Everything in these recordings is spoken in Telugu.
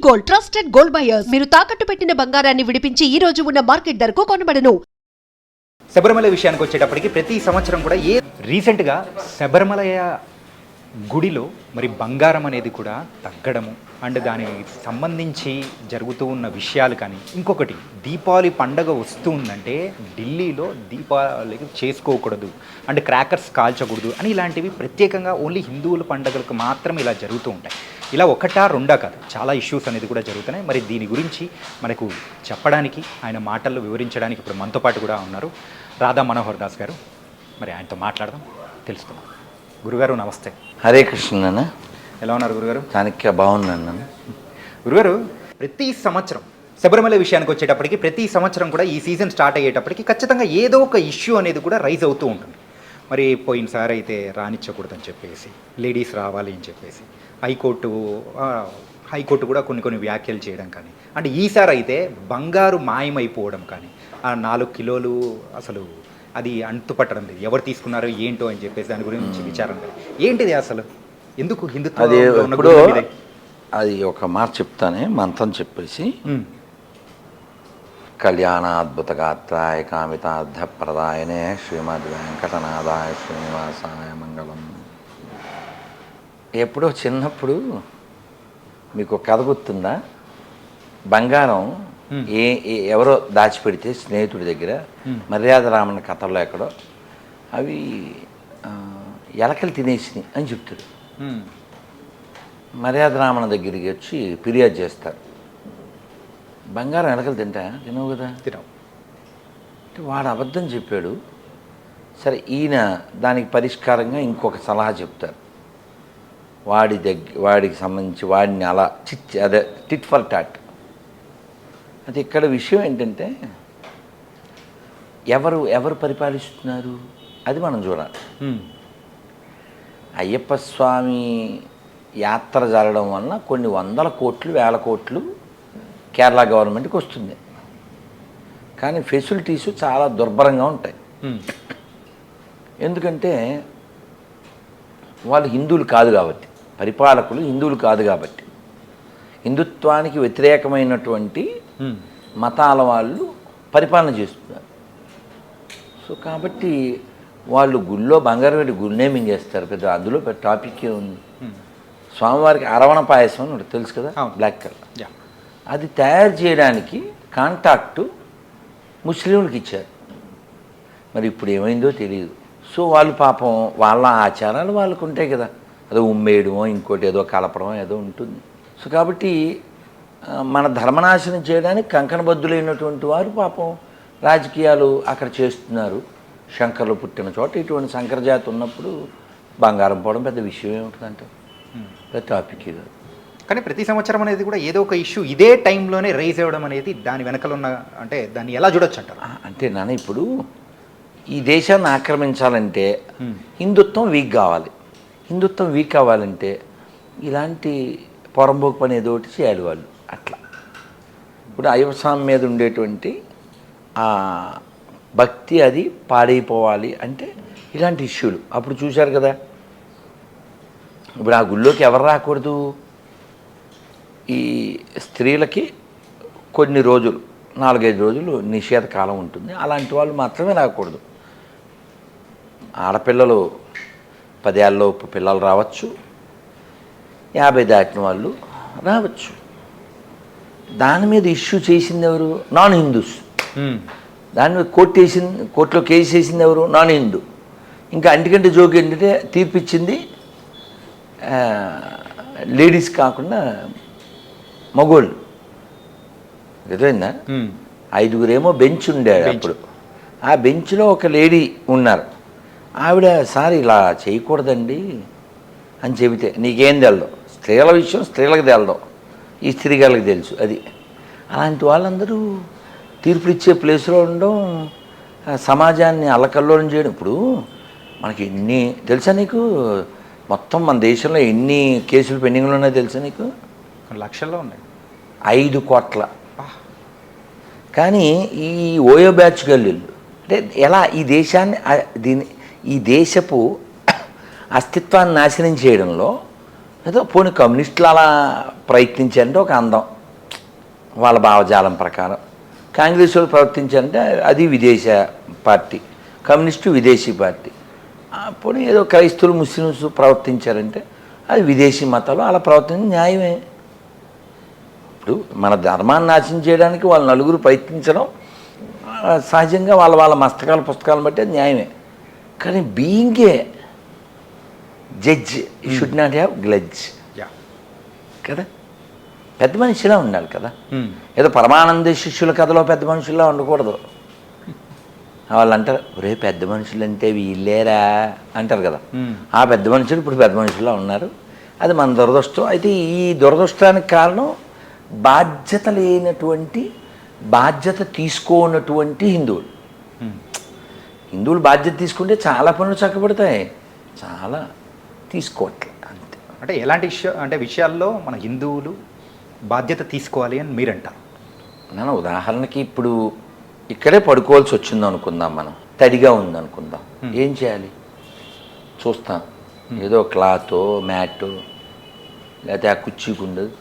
Gold, trusted gold buyers. మీరు తాకట్టు పెట్టిన బంగారాన్ని విడిపించి ఈ రోజు ఉన్న మార్కెట్ ధరకు కొనబడను. శబరిమల విషయానికి వచ్చేటప్పటికి ప్రతి సంవత్సరం కూడా రీసెంట్గా శబరిమల గుడిలో మరి బంగారం అనేది కూడా తగ్గడము అండ్ దానికి సంబంధించి జరుగుతూ ఉన్న విషయాలు కానీ, ఇంకొకటి దీపావళి పండగ వస్తూ ఉందంటే ఢిల్లీలో దీపావళికి చేసుకోకూడదు అండ్ క్రాకర్స్ కాల్చకూడదు అని ఇలాంటివి ప్రత్యేకంగా ఓన్లీ హిందువుల పండుగలకు మాత్రం ఇలా జరుగుతూ ఉంటాయి. ఇలా ఒకటా రెండా కాదు, చాలా ఇష్యూస్ అనేది కూడా జరుగుతున్నాయి. మరి దీని గురించి మనకు చెప్పడానికి, ఆయన మాటల్లో వివరించడానికి ఇప్పుడు మనతో పాటు కూడా ఉన్నారు రాధా మనోహర్ దాస్ గారు. మరి ఆయనతో మాట్లాడదాం, తెలుసుకుందాం. గురుగారు నమస్తే. హరే కృష్ణ అన్న. ఎలా ఉన్నారు గురుగారు? చాణక్య బాగున్నాను. గురుగారు, ప్రతి సంవత్సరం శబరిమల విషయానికి వచ్చేటప్పటికి ప్రతి సంవత్సరం కూడా ఈ సీజన్ స్టార్ట్ అయ్యేటప్పటికి ఖచ్చితంగా ఏదో ఒక ఇష్యూ అనేది కూడా రైజ్ అవుతూ ఉంటుంది. మరి పోయినసారి అయితే రానిచ్చకూడదని చెప్పేసి, లేడీస్ రావాలి అని చెప్పేసి హైకోర్టు కూడా కొన్ని వ్యాఖ్యలు చేయడం కానీ, అంటే ఈసారి అయితే బంగారు మాయమైపోవడం కానీ, ఆ 4 కిలోలు అసలు అది అంతుపట్టడం లేదు, ఎవరు తీసుకున్నారో ఏంటో అని చెప్పేసి దాని గురించి విచారం లేదు. ఏంటిది అసలు, ఎందుకు హిందుత్వం? అది ఒక మాట చెప్తానే, మంత్రం చెప్పేసి కళ్యాణాద్భుత గాత్రాయ కామితార్థ ప్రదాయనే శ్రీమద్ వెంకటనాథాయ శ్రీనివాసాయ మంగళం. ఎప్పుడో చిన్నప్పుడు మీకు కథ గుర్తుందా? బంగారం ఎవరో దాచిపెడితే స్నేహితుడి దగ్గర, మర్యాద రామన్న కథల్లో ఎక్కడో, అవి ఎలకలు తినేసినాయి అని చెప్తాడు. మర్యాద రామన్న దగ్గరికి వచ్చి ఫిర్యాదు చేస్తారు. బంగారం ఎలకలు తినవు కదా, తినవు అంటే వాడు అబద్ధం చెప్పాడు. సరే, ఈయన దానికి పరిష్కారంగా ఇంకొక సలహా చెప్తారు. వాడికి సంబంధించి వాడిని అలా అదే టిట్ ఫర్ టాట్. అది ఇక్కడ విషయం ఏంటంటే, ఎవరు పరిపాలిస్తున్నారు అది మనం చూడాలి. అయ్యప్ప స్వామి యాత్ర జరగడం వలన కొన్ని 100 కోట్లు 1000 కోట్లు కేరళ గవర్నమెంట్కి వస్తుంది. కానీ ఫెసిలిటీస్ చాలా దుర్భరంగా ఉంటాయి. ఎందుకంటే వాళ్ళు హిందువులు కాదు కాబట్టి, పరిపాలకులు హిందువులు కాదు కాబట్టి, హిందుత్వానికి వ్యతిరేకమైనటువంటి మతాల వాళ్ళు పరిపాలన చేస్తున్నారు. సో కాబట్టి వాళ్ళు గుళ్ళో బంగారం పెట్టి గుళ్ళే మింగేస్తారు. పెద్ద అందులో పెద్ద టాపిక్కే ఉంది. స్వామివారికి అరవణ పాయసం అని తెలుసు కదా, బ్లాక్ కలర్, అది తయారు చేయడానికి కాంటాక్టు ముస్లింలకు ఇచ్చారు. మరి ఇప్పుడు ఏమైందో తెలియదు. సో వాళ్ళు పాపం వాళ్ళ ఆచారాలు వాళ్ళకు ఉంటాయి కదా, అదో ఉమ్మేయడమో ఇంకోటి ఏదో కలపడమో ఏదో ఉంటుంది. సో కాబట్టి మన ధర్మనాశనం చేయడానికి కంకణబద్దులైనటువంటి వారు పాపం రాజకీయాలు అక్కడ చేస్తున్నారు. శంకర్లు పుట్టిన చోట ఇటువంటి శంకరజాతి ఉన్నప్పుడు బంగారం పోవడం పెద్ద విషయం ఏముంటుందంటే పెద్ద టాపిక్ కాదు. కానీ ప్రతి సంవత్సరం అనేది కూడా ఏదో ఒక ఇష్యూ ఇదే టైంలోనే రైజ్ అవ్వడం అనేది దాని వెనకలు ఉన్న, అంటే దాన్ని ఎలా చూడొచ్చు అంటారు? అంటే నాన్న, ఇప్పుడు ఈ దేశాన్ని ఆక్రమించాలంటే హిందుత్వం వీక్ కావాలి. హిందుత్వం వీక్ కావాలంటే ఇలాంటి పొరంబోకు పని ఏదో ఒకటి చేయాలి వాళ్ళు. అట్లా ఇప్పుడు అయ్యప్ప స్వామి మీద ఉండేటువంటి ఆ భక్తి అది పాడైపోవాలి అంటే ఇలాంటి ఇష్యూలు. అప్పుడు చూశారు కదా, ఇప్పుడు ఆ గుళ్ళోకి ఎవరు రాకూడదు? ఈ స్త్రీలకి కొన్ని రోజులు 4-5 రోజులు నిషేధ కాలం ఉంటుంది. అలాంటి వాళ్ళు మాత్రమే రాకూడదు. ఆడపిల్లలు 10 ఏళ్ళలోపు పిల్లలు రావచ్చు, 50 దాటిన వాళ్ళు రావచ్చు. దాని మీద ఇష్యూ చేసింది ఎవరు? Non Hindus. దాని మీద కోర్టులో కేసు వేసింది ఎవరు? నాన్ హిందూ. ఇంకా అంటికంటే జోకి ఏంటంటే తీర్పిచ్చింది లేడీస్ కాకుండా మగోళ్ళు. ఎదురైందా? 5గురేమో బెంచ్ ఉండేది అప్పుడు. ఆ బెంచ్లో ఒక లేడీ ఉన్నారు. ఆవిడ, సార్ ఇలా చేయకూడదండి అని చెబితే, నీకేం తెలదు, స్త్రీల విషయం స్త్రీలకు తెలదు, ఈ స్త్రీగాళ్ళకి తెలుసు. అది అలాంటి వాళ్ళందరూ తీర్పులు ఇచ్చే ప్లేస్లో ఉండడం, సమాజాన్ని అల్లకల్లోలం చేయడం. ఇప్పుడు మనకి ఎన్ని తెలుసా నీకు? మొత్తం మన దేశంలో ఎన్ని కేసులు పెండింగ్లో ఉన్నాయో తెలుసా నీకు? లక్షల్లో ఉన్నాయి. 5 కోట్ల. కానీ ఈ ఓయో బ్యాచ్ గల్లీలు అంటే ఎలా ఈ దేశాన్ని ఈ దేశపు అస్తిత్వాన్ని నాశనం చేయడంలో ఏదో పోనీ కమ్యూనిస్టులు అలా ప్రయత్నించారంటే ఒక అందం. వాళ్ళ భావజాలం ప్రకారం. కాంగ్రెస్ వాళ్ళు ప్రవర్తించారంటే అది విదేశీ పార్టీ, కమ్యూనిస్టు విదేశీ పార్టీ. పోనీ ఏదో క్రైస్తవులు ముస్లిమ్స్ ప్రవర్తించారంటే అది విదేశీ మతాలు, అలా ప్రవర్తించడం న్యాయమే. ఇప్పుడు మన ధర్మాన్ని నాశనం చేయడానికి వాళ్ళు నలుగురు ప్రయత్నించడం సహజంగా వాళ్ళ వాళ్ళ మస్తకాల పుస్తకాలను బట్టి అది న్యాయమే. కానీ being a judge should not have grudge కదా. పెద్ద మనిషిలా ఉండాలి కదా. ఏదో పరమానంద శిష్యుల కథలో పెద్ద మనుషుల్లా ఉండకూడదు. వాళ్ళు అంటారు, ఒరే పెద్ద మనుషులు అంటే వీళ్ళేరా అంటారు కదా. ఆ పెద్ద మనుషులు ఇప్పుడు పెద్ద మనుషుల్లా ఉన్నారు. అది మన దురదృష్టం. అయితే ఈ దురదృష్టానికి కారణం బాధ్యత లేనటువంటి, బాధ్యత తీసుకోనటువంటి హిందువులు. హిందువులు బాధ్యత తీసుకుంటే చాలా పనులు చక్కబడతాయి, చాలా తీసుకోవట్లేదు అంతే. అంటే ఎలాంటి విషయాల్లో మన హిందువులు బాధ్యత తీసుకోవాలి అని మీరంటారు? నేను ఉదాహరణకి ఇప్పుడు ఇక్కడే పడుకోవాల్సి వచ్చింది అనుకుందాం, మనం తడిగా ఉంది అనుకుందాం, ఏం చేయాలి? చూస్తాం, ఏదో క్లాతో మ్యాటో లేకపోతే ఆ కుర్చీకి ఉండదు,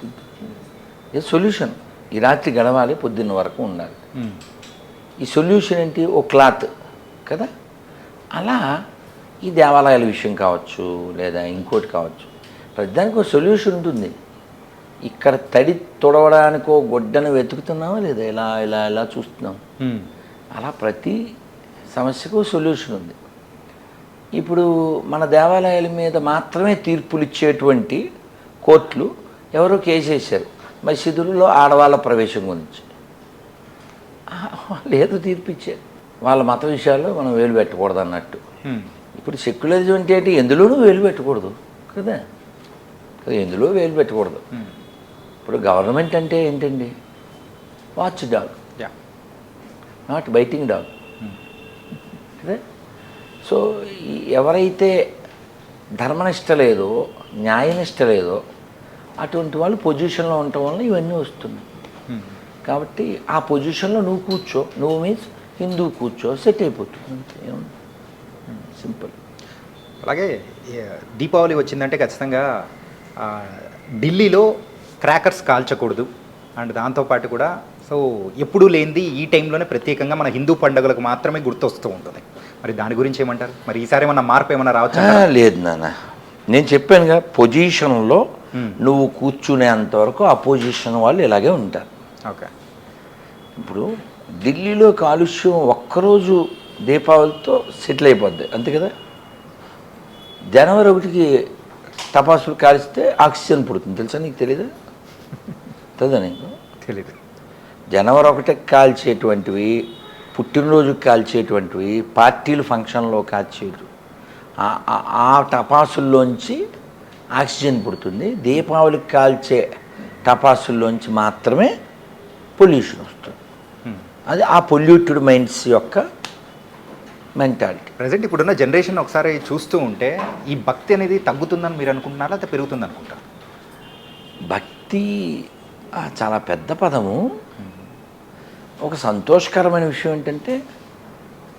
ఏ సొల్యూషన్. ఈ రాత్రి గడవాలి, పొద్దున్న వరకు ఉండాలి. ఈ సొల్యూషన్ ఏంటి? ఓ క్లాత్ కదా. అలా ఈ దేవాలయాల విషయం కావచ్చు, లేదా ఇంకోటి కావచ్చు, ప్రతిదానికి ఒక సొల్యూషన్ ఉంటుంది. ఇక్కడ తడి తొడవడానికో గొడ్డను వెతుకుతున్నామా లేదా? ఇలా ఇలా ఇలా చూస్తున్నాం. అలా ప్రతి సమస్యకు సొల్యూషన్ ఉంది. ఇప్పుడు మన దేవాలయాల మీద మాత్రమే తీర్పులు ఇచ్చేటువంటి కోర్టులు ఎవరో కేసు వేశారు మసీదులలో ఆడవాళ్ళ ప్రవేశం గురించి. వాళ్ళు ఏదో తీర్పు ఇచ్చారు, వాళ్ళ మత విషయాల్లో మనం వేలు పెట్టకూడదు అన్నట్టు. ఇప్పుడు సెక్యులరిజం అంటే ఏంటి? ఎందులోనూ వేలు పెట్టకూడదు కదా, ఎందులో వేలు పెట్టకూడదు. ఇప్పుడు గవర్నమెంట్ అంటే ఏంటండి? Watch dog, not biting dog కదా. సో ఎవరైతే ధర్మనిష్ట లేదో, న్యాయనిష్ట లేదో అటువంటి వాళ్ళు పొజిషన్లో ఉండటం వల్ల ఇవన్నీ వస్తున్నాయి. కాబట్టి ఆ పొజిషన్లో నువ్వు కూర్చో, నువ్వు మీన్స్ హిందూ కూర్చో, సెట్ అయిపోతుంది. సింపుల్. అలాగే దీపావళి వచ్చిందంటే ఖచ్చితంగా ఢిల్లీలో క్రాకర్స్ కాల్చకూడదు. అండ్ దాంతోపాటు కూడా సో ఎప్పుడూ లేనిది ఈ టైంలోనే ప్రత్యేకంగా మన హిందూ పండుగలకు మాత్రమే గుర్తొస్తూ ఉంటుంది. మరి దాని గురించి ఏమంటారు? మరి ఈసారి ఏమన్నా మార్పు ఏమన్నా రావచ్చు? లేదు నాన్న, నేను చెప్పానుగా, పొజిషన్లో నువ్వు కూర్చునేంతవరకు ఆ పొజిషన్ వాళ్ళు ఇలాగే ఉంటారు. ఓకే. ఇప్పుడు ఢిల్లీలో కాలుష్యం ఒక్కరోజు దీపావళితో సెటిల్ అయిపోద్ది, అంతే కదా. జనవరి 1కి టపాసులు కాల్చితే ఆక్సిజన్ పుడుతుంది, తెలుసా? నీకు తెలీదా? తెలుసా నీకు? తెలీదు. జనవరి 1కి కాల్చేటువంటివి, పుట్టినరోజుకి కాల్చేటువంటివి, పార్టీలు ఫంక్షన్లో కాల్చేటు ఆ టపాసుల్లోంచి ఆక్సిజన్ పుడుతుంది. దీపావళికి కాల్చే టపాసుల్లోంచి మాత్రమే పొల్యూషన్ వస్తుంది. అది ఆ పొల్యూటెడ్ మైండ్స్ యొక్క మెంటాలిటీ. ప్రజెంట్ ఇప్పుడున్న జనరేషన్ ఒకసారి చూస్తూ ఉంటే ఈ భక్తి అనేది తగ్గుతుందని మీరు అనుకుంటున్నారా, లేకపోతే పెరుగుతుంది అనుకుంటారా? భక్తి చాలా పెద్ద పదము. ఒక సంతోషకరమైన విషయం ఏంటంటే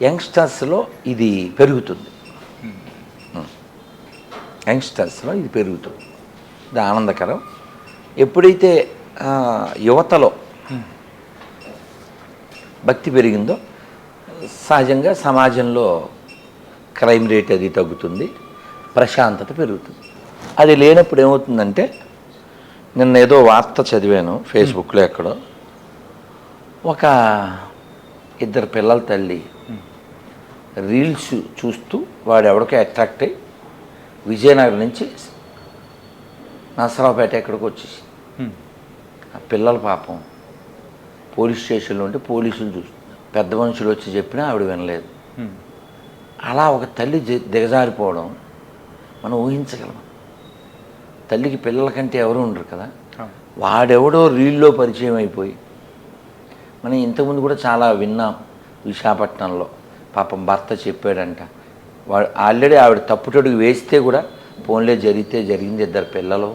యంగ్స్టర్స్లో ఇది పెరుగుతుంది. యంగ్స్టర్స్లో ఇది పెరుగుతుంది, ఇది ఆనందకరం. ఎప్పుడైతే యువతలో భక్తి పెరిగిందో సహజంగా సమాజంలో క్రైమ్ రేట్ అది తగ్గుతుంది, ప్రశాంతత పెరుగుతుంది. అది లేనప్పుడు ఏమవుతుందంటే, నిన్న ఏదో వార్త చదివాను ఫేస్బుక్లో ఎక్కడో, ఒక ఇద్దరు పిల్లల తల్లి రీల్స్ చూస్తూ వాడు ఎవరికో అట్రాక్ట్ అయ్యి విజయనగరం నుంచి నసరావుపేట ఎక్కడికి వచ్చేసి ఆ పిల్లల పాపం పోలీస్ స్టేషన్లో ఉంటే పోలీసులు చూస్తున్నారు. పెద్ద మనుషులు వచ్చి చెప్పినా ఆవిడ వినలేదు. అలా ఒక తల్లి దిగజారిపోవడం మనం ఊహించగలం. తల్లికి పిల్లల కంటే ఎవరు ఉండరు కదా. వాడెవడో రీల్లో పరిచయం అయిపోయి, మనం ఇంతకుముందు కూడా చాలా విన్నాం. విశాఖపట్నంలో పాపం భర్త చెప్పాడంట, వాడు ఆల్రెడీ ఆవిడ తప్పుటడుగు వేస్తే కూడా ఫోన్లే జరిగితే జరిగింది, ఇద్దరు పిల్లలు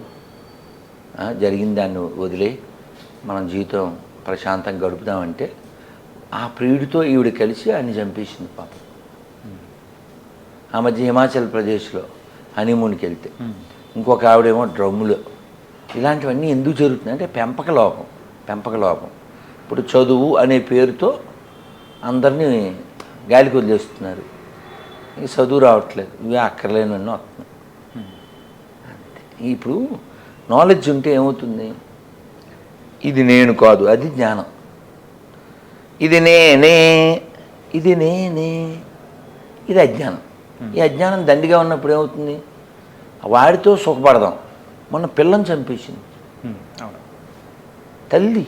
జరిగింది, దాన్ని వదిలే మనం జీవితం ప్రశాంతంగా గడుపుదామంటే ఆ ప్రియుడితో ఈవిడ కలిసి ఆయన్ని చంపేసింది పాపం. ఆ మధ్య హిమాచల్ ప్రదేశ్లో హనీమూన్కి వెళ్తే ఇంకొక ఆవిడేమో డ్రమ్ములో. ఇలాంటివన్నీ ఎందుకు జరుగుతున్నాయి అంటే పెంపక లోపం. పెంపక లోపం. ఇప్పుడు చదువు అనే పేరుతో అందరినీ గాలికి వదిలేస్తున్నారు. ఈ చదువు రావట్లేదు, ఇవి అక్కర్లేనివన్నీ వస్తున్నాయి. అంతే. ఇప్పుడు నాలెడ్జ్ ఉంటే ఏమవుతుంది? ఇది నేను కాదు, అది జ్ఞానం. ఇది నేనే, ఇది నేనే, ఇది అజ్ఞానం. ఈ అజ్ఞానం దండిగా ఉన్నప్పుడు ఏమవుతుంది? వాడితో సుఖపడదాం. మొన్న పిల్లని చంపేసింది అవును. తల్లి.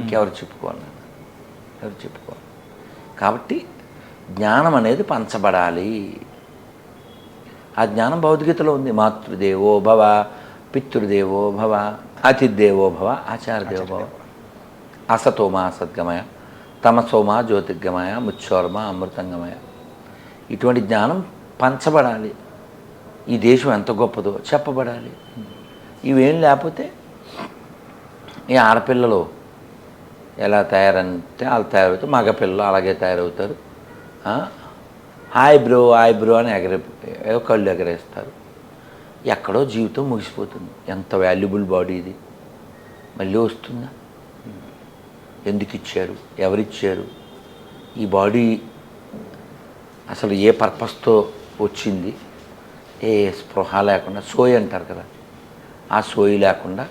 ఇంకెవరు చెప్పుకోవాలి? ఎవరు చెప్పుకోవాలి? కాబట్టి జ్ఞానం అనేది పంచబడాలి. ఆ జ్ఞానం భౌతికతలో ఉంది. మాతృదేవో భవ, పితృదేవో భవ, అతిథిదేవో భవ, ఆచార్యదేవో భవ. అసతోమా సద్గమయ, తమసోమా జ్యోతిర్గమయ, ముచ్చోర్మ అమృతంగమయ. ఇటువంటి జ్ఞానం పంచబడాలి. ఈ దేశం ఎంత గొప్పదో చెప్పబడాలి. ఇవేం లేకపోతే ఈ ఆడపిల్లలు ఎలా తయారంటే వాళ్ళు తయారవుతారు, మగపిల్లలు అలాగే తయారవుతారు. హాయ్ బ్రో అని కళ్ళు ఎగరేస్తారు. ఎక్కడో జీవితం ముగిసిపోతుంది. ఎంత వాల్యుబుల్ బాడీ ఇది, మళ్ళీ వస్తుందా? ఎందుకు ఇచ్చారు? ఎవరిచ్చారు? ఈ బాడీ అసలు ఏ పర్పస్తో వచ్చింది? ఏ స్పృహ లేకుండా, సోయి అంటారు కదా, ఆ సోయి లేకుండా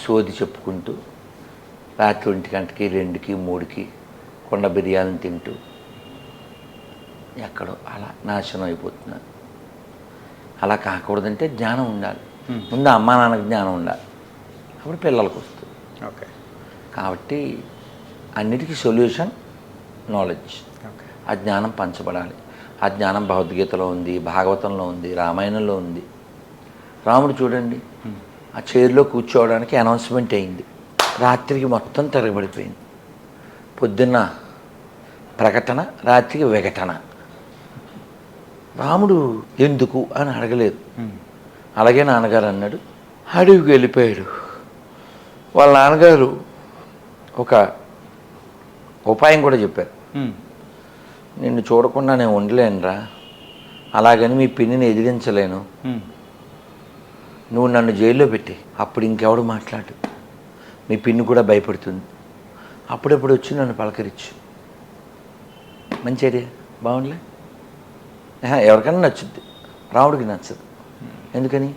సోది చెప్పుకుంటూ రాత్రి 1 గంటకి 2కి 3కి కొండ బిర్యానీ తింటూ ఎక్కడో అలా నాశనం అయిపోతున్నారు. అలా కాకూడదంటే జ్ఞానం ఉండాలి. ముందు అమ్మా నాన్నకి జ్ఞానం ఉండాలి, అప్పుడు పిల్లలకు వస్తుంది. ఓకే. కాబట్టి అన్నిటికీ సొల్యూషన్ నాలెడ్జ్. ఓకే. ఆ జ్ఞానం పంచబడాలి. ఆ జ్ఞానం భగవద్గీతలో ఉంది, భాగవతంలో ఉంది, రామాయణంలో ఉంది. రాముడు చూడండి, ఆ చైర్లో కూర్చోవడానికి అనౌన్స్మెంట్ అయింది, రాత్రికి మొత్తం తిరగబడిపోయింది. పొద్దున్న ప్రకటన, రాత్రికి విఘటన. రాముడు ఎందుకు అని అడగలేదు. అలాగే నాన్నగారు అన్నాడు, అడవికి వెళ్ళిపోయాడు. వాళ్ళ నాన్నగారు ఒక ఉపాయం కూడా చెప్పారు. నిన్ను చూడకుండా నేను ఉండలేనురా, అలాగని మీ పిన్నిని ఎదిరించలేను, నువ్వు నన్ను జైల్లో పెట్టి అప్పుడు ఇంకెవడు మాట్లాడు, మీ పిన్ని కూడా భయపడుతుంది, అప్పుడప్పుడు వచ్చి నన్ను పలకరించు. మంచి ఐడియా, బాగుండలే? ఎవరికైనా నచ్చుద్ది, రాముడికి నచ్చదు. ఎందుకని?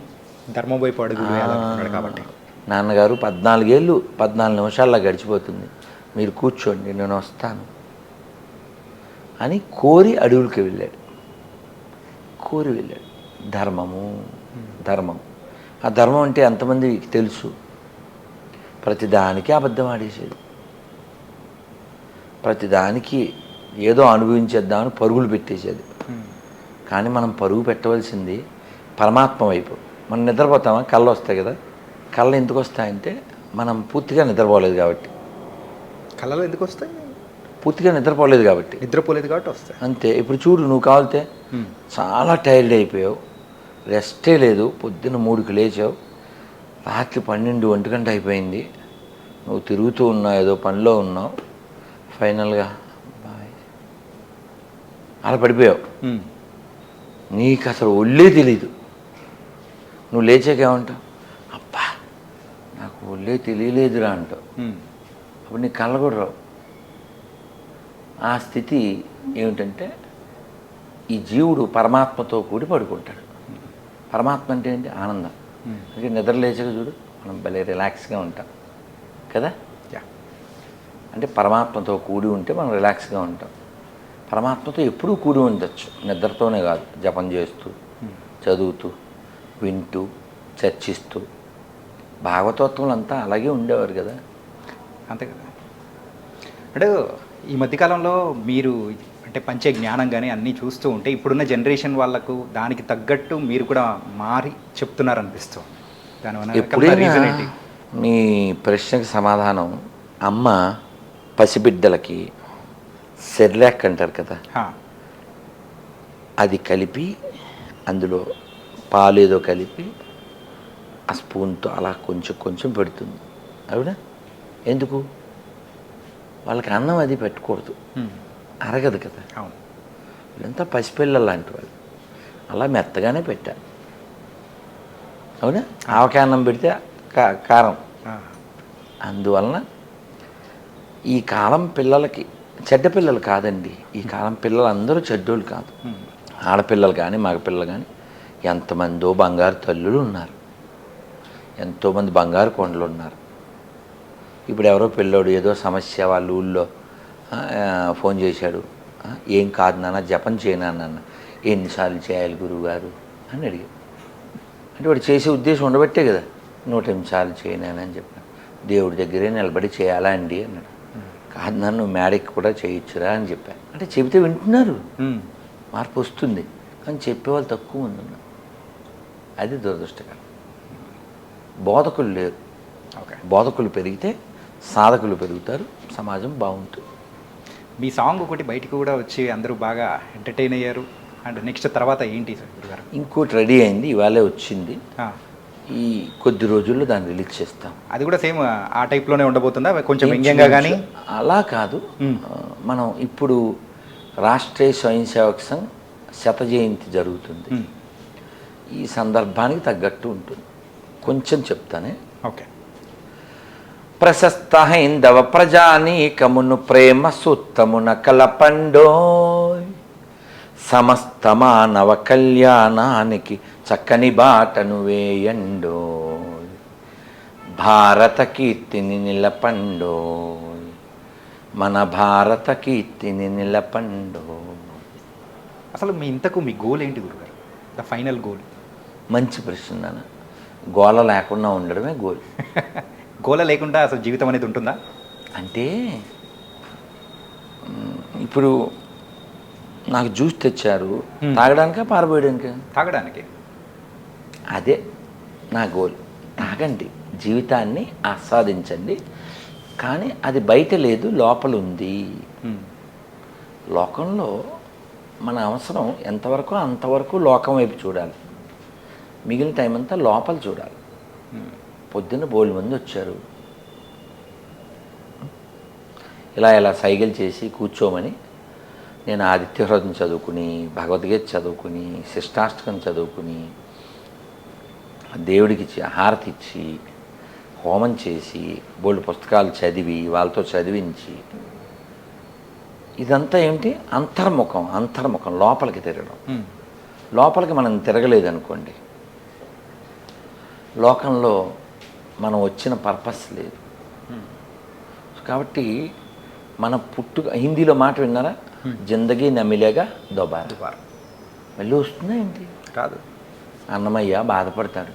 ధర్మం వైపు అడుగు వేయాలనుకున్నాడు కాబట్టి. నాన్నగారు 14 ఏళ్ళు 14 నిమిషాల్లో గడిచిపోతుంది, మీరు కూర్చోండి నేను వస్తాను అని కోరి అడవులకి వెళ్ళాడు. ధర్మం. ఆ ధర్మం అంటే ఎంతమందికి తెలుసు? ప్రతిదానికి అబద్ధం ఆడేసేది, ప్రతిదానికి ఏదో అనుభవించేద్దామని పరుగులు పెట్టేసేది. కానీ మనం పరుగు పెట్టవలసింది పరమాత్మ వైపు. మనం నిద్రపోతామా? కళ్ళు వస్తాయి కదా. కళ్ళు ఎందుకు వస్తాయంటే మనం పూర్తిగా నిద్రపోలేదు కాబట్టి. కళ్ళలో ఎందుకు వస్తాయి? పూర్తిగా నిద్రపోలేదు కాబట్టి వస్తాయి. అంతే. ఇప్పుడు చూడు, నువ్వు కావాలితే చాలా టైర్డ్ అయిపోయావు, రెస్టే లేదు, పొద్దున్న 3కి లేచావు, రాత్రి 12-1 గంట అయిపోయింది, నువ్వు తిరుగుతూ ఉన్నావు, ఏదో పనిలో ఉన్నావు, ఫైనల్గా బాయ్ అలా పడిపోయావు. నీకు అసలు ఒళ్ళే తెలీదు. నువ్వు లేచాకేమంటావు? అబ్బా నాకు ఒళ్ళే తెలియలేదురా అంటావు. అప్పుడు నీకు కళ్ళ కూడా రావు. ఆ స్థితి ఏమిటంటే ఈ జీవుడు పరమాత్మతో కూడి పడుకుంటాడు. పరమాత్మ అంటే ఏంటి? ఆనందం. అందుకే నిద్ర లేచాక చూడు మనం భలే రిలాక్స్గా ఉంటాం కదా. అంటే పరమాత్మతో కూడి ఉంటే మనం రిలాక్స్గా ఉంటాం. పరమాత్మతో ఎప్పుడూ కూడి ఉండొచ్చు, నిద్రతోనే కాదు, జపం చేస్తూ, చదువుతూ, వింటూ, చర్చిస్తూ. భాగవతోత్వంలో అంతా అలాగే ఉండేవారు కదా. అంతే కదా. అంటే ఈ మధ్యకాలంలో మీరు అంటే పంచే జ్ఞానం కానీ అన్నీ చూస్తూ ఉంటే ఇప్పుడున్న జనరేషన్ వాళ్ళకు దానికి తగ్గట్టు మీరు కూడా మారి చెప్తున్నారు అనిపిస్తుంది. దానివల్ల రీజన్ ఏంటి? మీ ప్రశ్నకి సమాధానం, అమ్మ పసిబిడ్డలకి సెర్లాక్ అంటారు కదా, అది కలిపి అందులో పాలేదో కలిపి ఆ స్పూన్తో అలా కొంచెం కొంచెం పెడుతుంది. అవునా? ఎందుకు? వాళ్ళకి అన్నం అది పెట్టకూడదు, అరగదు కదా. అవును. వీళ్ళంతా పసిపిల్లలు లాంటి వాళ్ళు, అలా మెత్తగానే పెట్టారు. అవునా? ఆవకాయ అన్నం పెడితే కారం. అందువలన ఈ కాలం పిల్లలకి చెడ్డ పిల్లలు కాదండి, ఈ కాలం పిల్లలు అందరూ చెడ్డోళ్ళు కాదు. ఆడపిల్లలు కానీ మగపిల్లలు కానీ ఎంతమందో బంగారు తల్లులు ఉన్నారు, ఎంతోమంది బంగారు కొండలు ఉన్నారు. ఇప్పుడు ఎవరో పిల్లోడు ఏదో సమస్య వాళ్ళ ఊళ్ళో ఫోన్ చేశాడు, ఏం కాదు నాన్న జపం చేయనా నాన్న, ఎన్నిసార్లు చేయాలి గురువుగారు అని అడిగాడు. అంటే వాడు చేసే ఉద్దేశం ఉండబట్టే కదా 108 సార్లు చేయనానని చెప్పాను. దేవుడి దగ్గరే నిలబడి చేయాలా అండి అన్నాడు. కాదు నాన్న నువ్వు మేడకి కూడా చేయొచ్చురా అని చెప్పాను. అంటే చెబితే వింటున్నారు, మార్పు వస్తుంది, కానీ చెప్పేవాళ్ళు తక్కువ మంది ఉన్నారు. అది దురదృష్టకరం. బోధకులు లేరు. బోధకులు పెరిగితే సాధకులు పెరుగుతారు, సమాజం బాగుంటుంది. మీ సాంగ్ ఒకటి బయటికి కూడా వచ్చి అందరూ బాగా ఎంటర్టైన్ అయ్యారు. అండ్ నెక్స్ట్ తర్వాత ఏంటి సార్ గురుగారు? ఇంకోటి రెడీ అయింది, ఇవాళే వచ్చింది. ఈ కొద్ది రోజుల్లో దాన్ని రిలీజ్ చేస్తాం. అది కూడా సేమ్ ఆ టైప్లోనే ఉండబోతుందా, కొంచెం వ్యంగ్యంగా కానీ? అలా కాదు, మనం ఇప్పుడు రాష్ట్రీయ స్వయం సేవక్ సంఘ్ 100వ జయంతి జరుగుతుంది. ఈ సందర్భానికి తగ్గట్టు ఉంటుంది. కొంచెం చెప్తానే. ఓకే. ప్రశస్త హైందవ ప్రజానీకమును ప్రేమ సూత్తమున కలపండోయ్, సమస్త మానవ కళ్యాణానికి చక్కని బాటను వేయండోయ్, భారత కీర్తిని నిలపండోయ్, మన భారత కీర్తిని నిలపండోయ్. అసలు మీ గోల్ ఏంటి గురుగారు? The final goal? మంచి ప్రశ్న. గోల లేకుండా ఉండడమే గోల్. గోల లేకుండా అసలు జీవితం అనేది ఉంటుందా? అంటే ఇప్పుడు నాకు జ్యూస్ తెచ్చారు, తాగడానికా పారబోయడానికా? తాగడానికి. అదే నా గోల్. తాగండి, జీవితాన్ని ఆస్వాదించండి, కానీ అది బయట లేదు, లోపల ఉంది. లోకంలో మన అవసరం ఎంతవరకు అంతవరకు లోకం వైపు చూడాలి, మిగిలిన టైం అంతా లోపల చూడాలి. పొద్దున్న బోల్డ్ మంది వచ్చారు, ఇలా సైకిల్ చేసి కూర్చోమని నేను ఆదిత్య హృదయం చదువుకుని, భగవద్గీత చదువుకుని, శిష్టాష్టకం చదువుకుని, దేవుడికి హారతి ఇచ్చి, హోమం చేసి, బోల్డ్ పుస్తకాలు చదివి, వాళ్ళతో చదివించి, ఇదంతా ఏమిటి? అంతర్ముఖం, లోపలికి తిరగడం. లోపలికి మనం తిరగలేదనుకోండి, లోకంలో మనం వచ్చిన పర్పస్ లేదు. కాబట్టి మన హిందీలో మాట విన్నారా? జిందగీ నమిలేగా దొబారా. మళ్ళీ వస్తుందా ఏంటి? కాదు. అన్నమయ్య బాధపడతాడు,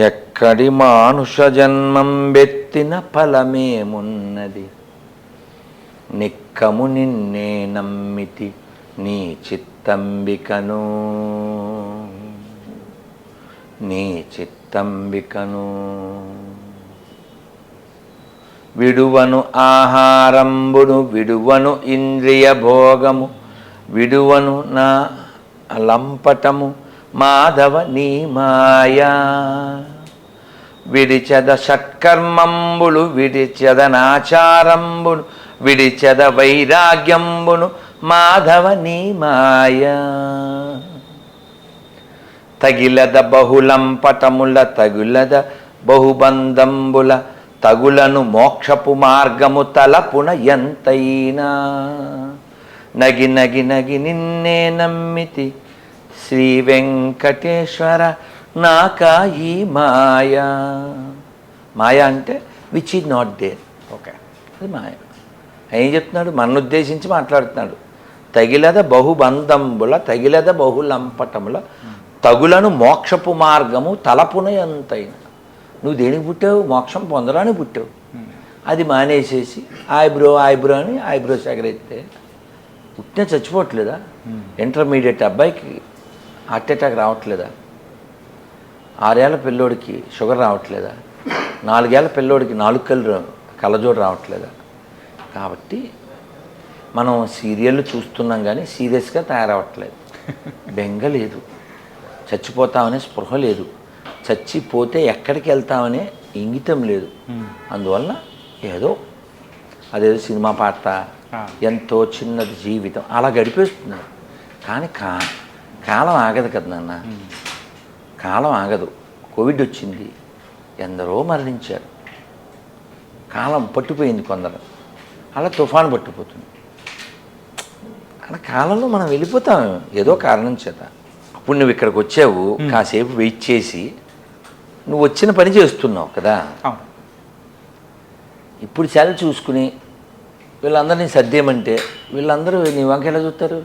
ఎక్కడి మానుష జన్మం బెత్తిన ఫలమేమున్నది, నిక్కము నిన్నే నమ్మితి నీ చిత్తంబికను, నీ చిత్తంబికను. విడువను ఆహారంబును, విడువను ఇంద్రియ భోగము, విడువను నా లంపటము మాధవ నీ మాయా, విడిచెద షట్కర్మంబులు, విడిచెద నాచారంబును, విడిచెద వైరాగ్యంబును మాధవ నీ మాయా, తగిలద బహులంపటముల, తగులద బహుబంధంబుల, తగులను మోక్షపు మార్గము తలపున ఎంతైనా, నగి నగి నగి నిన్నే నమ్మితి శ్రీ వెంకటేశ్వర నాకా ఈ మాయా. మాయా అంటే which is not there. Okay, అది మాయ. ఏం చెప్తున్నాడు? మన ఉద్దేశించి మాట్లాడుతున్నాడు. తగిలద బహుబంధంబుల, తగిలద బహులంపటముల, తగులను మోక్షపు మార్గము తలపున ఎంతైనా. నువ్వు దేనికి పుట్టావు? మోక్షం పొందడానికి పుట్టావు. అది మానేసేసి ఐబ్రో అని ఐబ్రోస్ ఎగరెత్తే పుట్టిన చచ్చిపోవట్లేదా? ఇంటర్మీడియట్ అబ్బాయికి హార్ట్ అటాక్ రావట్లేదా? 6 ఏళ్ల పిల్లోడికి షుగర్ రావట్లేదా? 4 ఏళ్ల పిల్లోడికి 4 కళ్ళజోడు రావట్లేదా? కాబట్టి మనం సీరియళ్ళు చూస్తున్నాం కానీ సీరియస్గా తయారవట్లేదు. బెంగ లేదు, చచ్చిపోతామనే స్పృహ లేదు, చచ్చిపోతే ఎక్కడికి వెళ్తామనే ఇంగితం లేదు. అందువల్ల ఏదో అదేదో సినిమా పాట, ఎంతో చిన్నది జీవితం అలా గడిపేస్తున్నారు. కానీ కాలం ఆగదు కదా నాన్న, కాలం ఆగదు. కోవిడ్ వచ్చింది, ఎందరో మరణించారు. కాలం పట్టిపోయింది కొందరు, అలా తుఫాను పట్టిపోతుంది. అలా కాలంలో మనం వెళ్ళిపోతాం ఏదో కారణం చేత. అప్పుడు నువ్వు ఇక్కడికి వచ్చావు, కాసేపు వెయిట్ చేసి నువ్వు వచ్చిన పని చేస్తున్నావు కదా. అవును. ఇప్పుడు చాలా చూసుకుని వీళ్ళందరినీ సర్దేయమంటే వీళ్ళందరూ నీ వంక ఎలా చూస్తారు?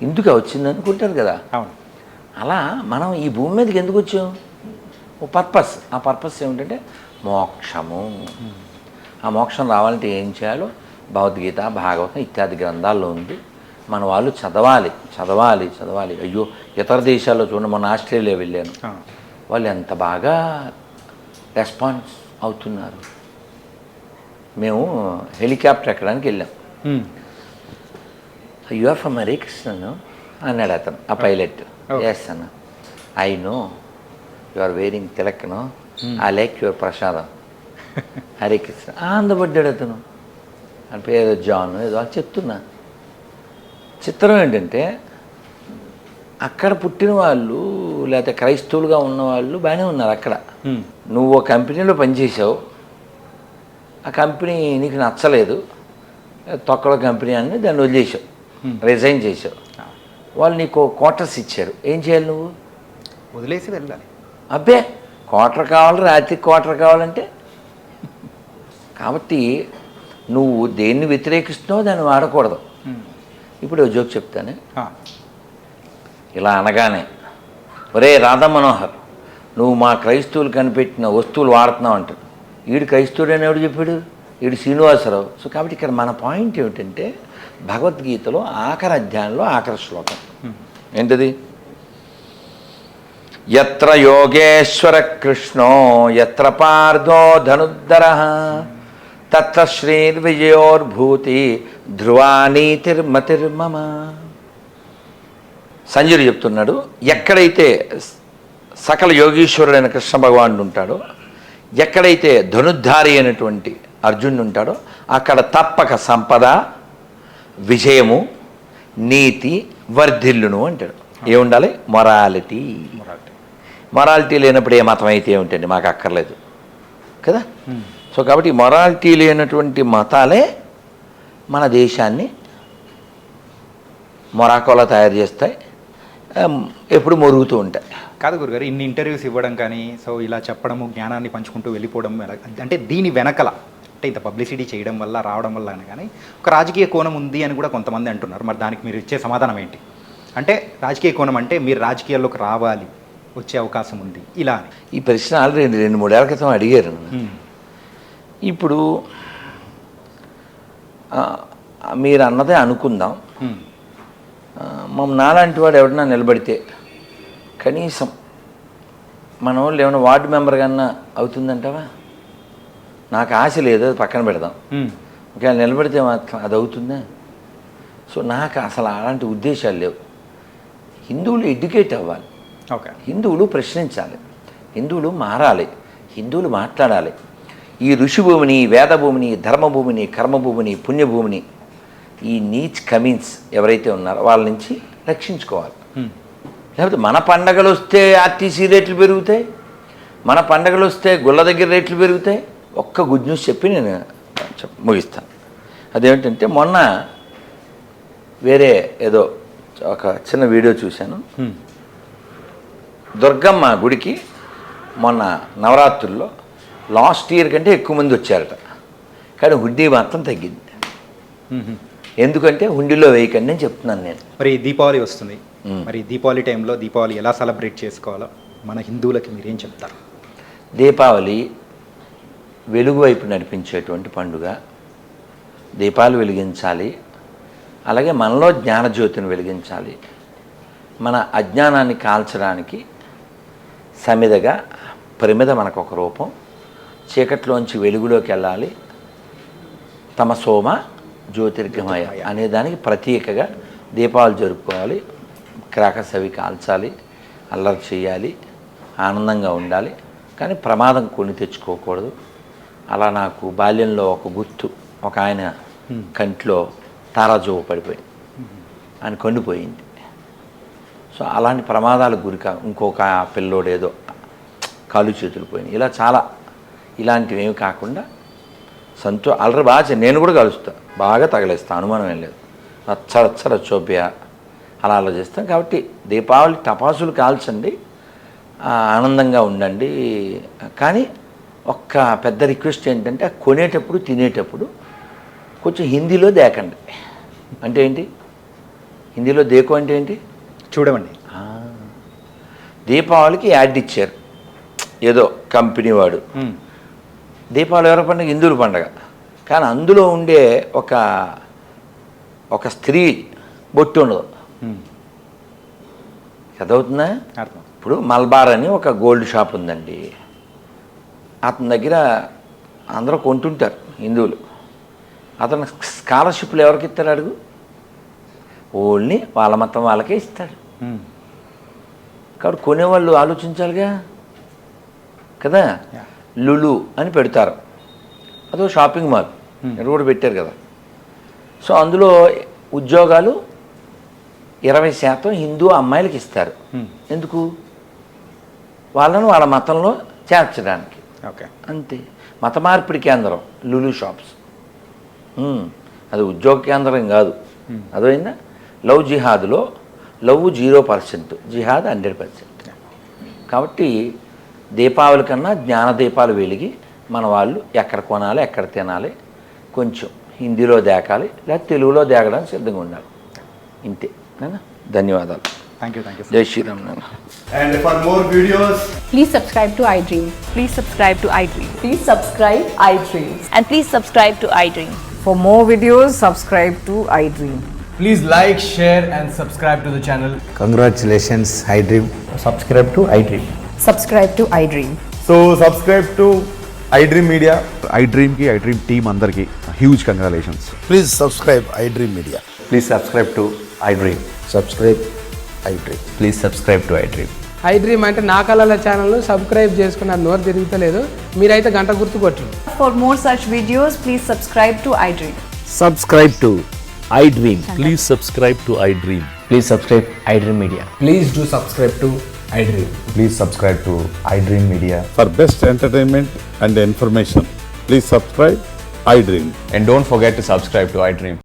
ఎందుకు వచ్చింది అనుకుంటారు కదా. అవును. అలా మనం ఈ భూమి మీదకి ఎందుకు వచ్చాం? ఓ పర్పస్. ఆ పర్పస్ ఏమిటంటే మోక్షము. ఆ మోక్షం రావాలంటే ఏం చేయాలో భగవద్గీత, భాగవతం ఇత్యాది గ్రంథాల్లో ఉంది. మన వాళ్ళు చదవాలి చదవాలి చదవాలి. అయ్యో, ఇతర దేశాల్లో చూడండి, మొన్న ఆస్ట్రేలియా వెళ్ళాను, వాళ్ళు ఎంత బాగా రెస్పాన్స్ అవుతున్నారు. మేము హెలికాప్టర్ ఎక్కడానికి వెళ్ళాం. యు ఆర్ ఫ్రమ్ హరికృష్ణ అన్నాడు అతను, ఆ పైలట్. ఎస్ అన్న, I know you are wearing తిలక్ను, I like your prasadam Harikrishna. ఆనందపడ్డాడు అతను. అని పేరు జాన్ ఏదో అని చెప్తున్నా. చిత్రం ఏంటంటే అక్కడ పుట్టిన వాళ్ళు లేకపోతే క్రైస్తవులుగా ఉన్నవాళ్ళు బాగానే ఉన్నారు అక్కడ. నువ్వు ఒక కంపెనీలో పనిచేసావు, ఆ కంపెనీ నీకు నచ్చలేదు, తొక్కల కంపెనీ అని దాన్ని వదిలేసావు, రిజైన్ చేసావు. వాళ్ళు నీకు క్వార్టర్స్ ఇచ్చారు, ఏం చేయాలి నువ్వు? వదిలేసి వెళ్ళాలి. అబ్బే, క్వార్టర్ కావాలి, రాత్రికి క్వార్టర్ కావాలంటే. కాబట్టి నువ్వు దేన్ని వ్యతిరేకిస్తున్నావో దాన్ని వాడకూడదు. ఇప్పుడు జోక్ చెప్తానే. ఇలా అనగానే, ఒరే రాధా మనోహర్, నువ్వు మా క్రైస్తవులు కనిపెట్టిన వస్తువులు వాడుతున్నావు అంటాడు. వీడు క్రైస్తవుడు అని ఎవడు చెప్పాడు? వీడు శ్రీనివాసరావు. సో కాబట్టి ఇక్కడ మన పాయింట్ ఏమిటంటే భగవద్గీతలో ఆఖరి అధ్యాయంలో ఆఖరి శ్లోకం ఏంటిది? యత్ర యోగేశ్వర కృష్ణో యత్ర పార్థో ధనుర్ధరః తత్ర శ్రీర్విజయోర్భూతి ధ్రువానీతిర్మతిర్మమ. సంజయుడు చెప్తున్నాడు, ఎక్కడైతే సకల యోగీశ్వరుడైన కృష్ణ భగవానుడు ఉంటాడో, ఎక్కడైతే ధనుర్ధారి అయినటువంటి అర్జునుడు ఉంటాడో, అక్కడ తప్పక సంపద, విజయము, నీతి వర్ధిల్లును అంటాడు. ఏముండాలి? మొరాలిటీ. మొరాలిటీ లేనప్పుడు ఏ మతం అయితే ఏమిటండి, మాకు అక్కర్లేదు కదా. సో కాబట్టి మొరాలిటీ లేనటువంటి మతాలే మన దేశాన్ని మొరాకోలా తయారు చేస్తాయి, ఎప్పుడు మొరుగుతూ ఉంటాయి. కాదు గురుగారు, ఇన్ని ఇంటర్వ్యూస్ ఇవ్వడం కానీ, సో ఇలా చెప్పడము, జ్ఞానాన్ని పంచుకుంటూ వెళ్ళిపోవడం అంటే దీని వెనకల అంటే ఇంత పబ్లిసిటీ చేయడం వల్ల, రావడం వల్ల అని కానీ ఒక రాజకీయ కోణం ఉంది అని కూడా కొంతమంది అంటున్నారు. మరి దానికి మీరు ఇచ్చే సమాధానం ఏంటి? అంటే రాజకీయ కోణం అంటే మీరు రాజకీయాల్లోకి రావాలి, వచ్చే అవకాశం ఉంది ఇలా అని. ఈ ప్రశ్న ఆల్రెడీ 2-3 ఏళ్ల క్రితం అడిగారు. ఇప్పుడు మీరు అన్నదే అనుకుందాం, నాలాంటి వాడు ఎవడన్నా నిలబడితే కనీసం మన వాళ్ళు ఏమైనా వార్డు మెంబర్ కన్నా అవుతుందంటావా? నాకు ఆశ లేదు, అది పక్కన పెడదాం. ఒకవేళ నిలబడితే మాత్రం అది అవుతుందా? సో నాకు అసలు అలాంటి ఉద్దేశాలు లేవు. హిందువులు ఎడ్యుకేట్ అవ్వాలి, హిందువులు ప్రశ్నించాలి, హిందువులు మారాలి, హిందువులు మాట్లాడాలి. ఈ ఋషిభూమిని, వేదభూమిని, ధర్మభూమిని, కర్మభూమిని, పుణ్యభూమిని, ఈ నీచ్ కమీన్స్ ఎవరైతే ఉన్నారో వాళ్ళ నుంచి రక్షించుకోవాలి. లేకపోతే మన పండగలు వస్తే ఆర్టీసీ రేట్లు పెరుగుతాయి, మన పండగలు వస్తే గుళ్ళ దగ్గర రేట్లు పెరుగుతాయి. ఒక్క గుడ్ న్యూస్ చెప్పి నేను ముగిస్తాను. అదేమిటంటే మొన్న వేరే ఏదో ఒక చిన్న వీడియో చూశాను. దుర్గమ్మ గుడికి మొన్న నవరాత్రుల్లో లాస్ట్ ఇయర్ కంటే ఎక్కువ మంది వచ్చారట, కానీ హుండీ మాత్రం తగ్గింది. ఎందుకంటే హుండీలో వేయకండి అని చెప్తున్నాను నేను. మరి దీపావళి వస్తుంది, మరి దీపావళి టైంలో దీపావళి ఎలా సెలబ్రేట్ చేసుకోవాలో మన హిందువులకి మీరేం చెప్తారు? దీపావళి వెలుగు వైపు నడిపించేటువంటి పండుగ. దీపాలు వెలిగించాలి, అలాగే మనలో జ్ఞానజ్యోతిని వెలిగించాలి. మన అజ్ఞానాన్ని కాల్చడానికి సమిదగా పరిమిద మనకు ఒక రూపం, చీకట్లోంచి వెలుగులోకి వెళ్ళాలి. తమసోమ జ్యోతిర్గమయ అనే దానికి ప్రత్యేకగా దీపావళి జరుపుకోవాలి. క్రాకర్స్ అవి కాల్చాలి, అల్లరి చేయాలి, ఆనందంగా ఉండాలి, కానీ ప్రమాదం కొని తెచ్చుకోకూడదు. అలా నాకు బాల్యంలో ఒక గుర్తు, ఒక ఆయన కంట్లో తారాజువ్వ పడిపోయింది, ఆయన కొండిపోయింది. సో అలాంటి ప్రమాదాలకు గురికా ఇంకొక పిల్లోడేదో కాళ్ళు చేతులు పోయినాయి. ఇలా చాలా ఇలాంటివి ఏమి కాకుండా అల్లరి బాగా నేను కూడా కలుస్తాను, బాగా తగలేస్తాను, అనుమానం ఏం లేదు. రచ్చోపియా అలా చేస్తాం. కాబట్టి దీపావళి టపాసులు కాల్చండి, ఆనందంగా ఉండండి. కానీ ఒక్క పెద్ద రిక్వెస్ట్ ఏంటంటే కొనేటప్పుడు తినేటప్పుడు కొంచెం హిందీలో దేకండి. అంటే ఏంటి హిందీలో దేకు అంటే ఏంటి చూడమండి. దీపావళికి యాడ్ ఇచ్చారు ఏదో కంపెనీ వాడు. దీపావళి ఎవరి పండుగ? హిందువుల పండుగ. కానీ అందులో ఉండే ఒక స్త్రీ బొట్టు ఉండదు. చదవుతుందా? ఇప్పుడు మల్బార్ అని ఒక గోల్డ్ షాప్ ఉందండి, అతని దగ్గర అందరూ కొంటుంటారు హిందువులు. అతను స్కాలర్షిప్లు ఎవరికి ఇస్తారు అడుగు? ఓన్లీ వాళ్ళ మతం వాళ్ళకే ఇస్తాడు. కాబట్టి కొనేవాళ్ళు ఆలోచించాలిగా కదా. లులు అని పెడతారు, అదో షాపింగ్ మాల్ ఎక్కడ కూడా పెట్టారు కదా. సో అందులో ఉద్యోగాలు 20% హిందూ అమ్మాయిలకి ఇస్తారు. ఎందుకు? వాళ్ళను వాళ్ళ మతంలో చేర్చడానికి. ఓకే, అంతే. మత మార్పిడి కేంద్రం లులు షాప్స్. అది ఉద్యోగ కేంద్రం కాదు. అదైందా? లవ్ జిహాద్లో లవ్ 0%, జిహాద్ 100%. కాబట్టి దీపావళి కన్నా జ్ఞాన దీపాలు వెలిగి మన వాళ్ళు ఎక్కడ కొనాలి, ఎక్కడ తినాలి, కొంచెం హిందీలో దేకాలి, లేదా తెలుగులో దేకడానికి సిద్ధంగా ఉండాలి. ఇంతే నాన్న. ధన్యవాదాలు. Thank you. జై శ్రీరామ్ నాన్న. And for more videos, Please subscribe to iDream. Please subscribe to iDream. Please subscribe iDream. And please subscribe to iDream. For more videos, subscribe to iDream. please like, share and subscribe to the channel. Congratulations, iDream. Subscribe to iDream. Subscribe to iDream. So subscribe to iDream Media. iDream ki iDream team andarki huge congratulations. Please subscribe iDream Media. Please subscribe to iDream. Subscribe iDream. Please subscribe to iDream. iDream అంటే నా కళల ఛానల్ను సబ్స్క్రైబ్ చేసుకున్న నోరు తిరుగుతలేదు, మీరైతే గంట గుర్తు కొట్టండి. For more such videos, please subscribe to iDream. Subscribe to iDream. Please subscribe to iDream. Please subscribe iDream Media. Please do subscribe to iDream. Please subscribe to iDream Media. For best entertainment and information, please subscribe iDream. And don't forget to subscribe to iDream.